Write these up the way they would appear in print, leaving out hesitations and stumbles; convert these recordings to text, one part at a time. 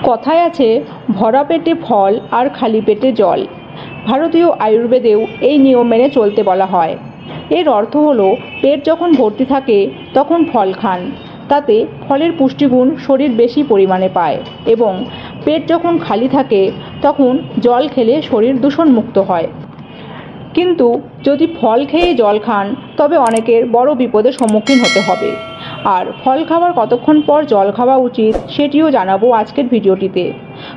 কথায় আছে ভরা পেটে ফল আর খালি পেটে জল। ভারতীয় আয়ুর্বেদেও এই নিয়ম মেনে চলতে বলা হয়। এর অর্থ হলো পেট যখন ভর্তি থাকে তখন ফল খান, তাতে ফলের পুষ্টিগুণ শরীর বেশি পরিমাণে পায়, এবং পেট যখন খালি থাকে তখন জল খেলে শরীর দূষণমুক্ত হয়। কিন্তু যদি ফল খেয়ে জল খান তবে অনেকের বড় বিপদের সম্মুখীন হতে হবে। আর ফল খাওয়ার কতক্ষণ পর জল খাওয়া উচিত সেটিও জানাবো আজকের ভিডিওটিতে।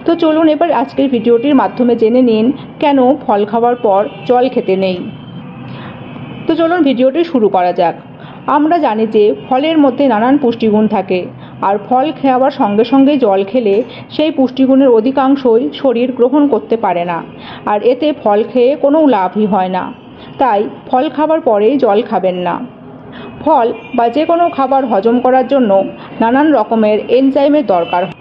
তো চলুন এবার আজকের ভিডিওটির মাধ্যমে জেনে নিন কেন ফল খাওয়ার পর জল খেতে নেই। তো চলুন ভিডিওটি শুরু করা যাক। আমরা জানি যে ফলের মধ্যে নানান পুষ্টিগুণ থাকে, আর ফল খাওয়ার সঙ্গে সঙ্গে জল খেলে সেই পুষ্টিগুণের অধিকাংশই শরীর গ্রহণ করতে পারে না, আর এতে ফল খেয়ে কোনো লাভই হয় না। তাই ফল খাবার পরেই জল খাবেন না। ফল বা যে কোনো খাবার হজম করার জন্য নানান রকমের এনজাইমের দরকার হয়,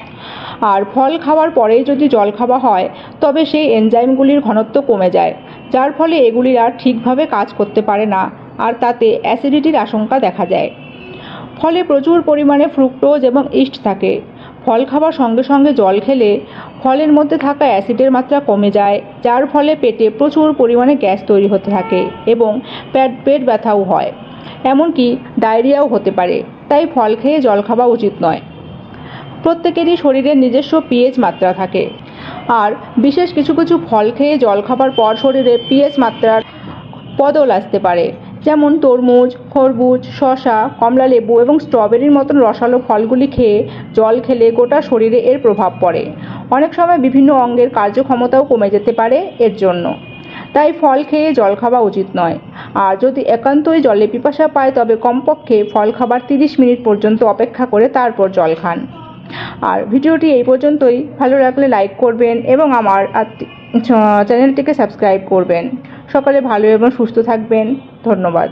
আর ফল খাওয়ার পরেই যদি জল খাওয়া হয় তবে সেই এনজাইমগুলির ঘনত্ব কমে যায়, যার ফলে এগুলি আর ঠিকভাবে কাজ করতে পারে না, আর তাতে অ্যাসিডিটির আশঙ্কা দেখা যায়। ফলে প্রচুর পরিমাণে ফ্রুক্টোজ এবং ইস্ট থাকে। ফল খাওয়ার সঙ্গে সঙ্গে জল খেলে ফলের মধ্যে থাকা অ্যাসিডের মাত্রা কমে যায়, যার ফলে পেটে প্রচুর পরিমাণে গ্যাস তৈরি হতে থাকে এবং পেট ব্যথাও হয়, এমনকি ডায়রিয়াও হতে পারে। তাই ফল খেয়ে জল খাওয়া উচিত নয়। প্রত্যেকেরই শরীরের নিজস্ব পিএইচ মাত্রা থাকে, আর বিশেষ কিছু কিছু ফল খেয়ে জল খাবার পর শরীরে পিএইচ মাত্রার বদল আসতে পারে। যেমন তরমুজ, খরবুজ, শসা, কমলালেবু এবং স্ট্রবেরির মতন রসালো ফলগুলি খেয়ে জল খেলে গোটা শরীরে এর প্রভাব পড়ে। অনেক সময় বিভিন্ন অঙ্গের কার্যক্ষমতাও কমে যেতে পারে এর জন্য। তাই ফল খেয়ে জল খাওয়া উচিত নয়। আর যদি একান্তই জলে পিপাসা পায় তবে কমপক্ষে ফল খাবার 30 মিনিট পর্যন্ত অপেক্ষা করে তারপর জল খান। আর ভিডিওটি এই পর্যন্তই। ভালো লাগলে লাইক করবেন এবং আমার চ্যানেলটিকে সাবস্ক্রাইব করবেন। সকলে ভালো এবং সুস্থ থাকবেন। ধন্যবাদ।